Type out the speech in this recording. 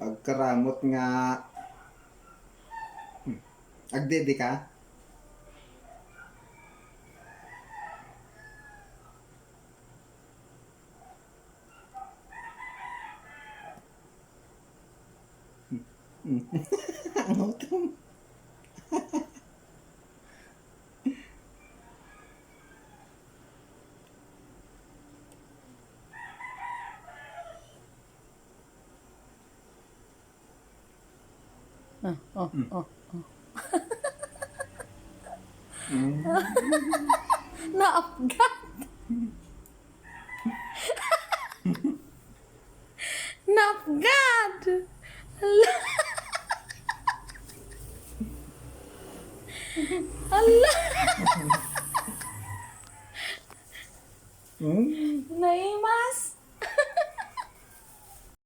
Agkaramot nga. Agdede ka? Ang utom. Oh. Mm. Naapgat. Naapgat. Ala. Ala. Mm. Naimas.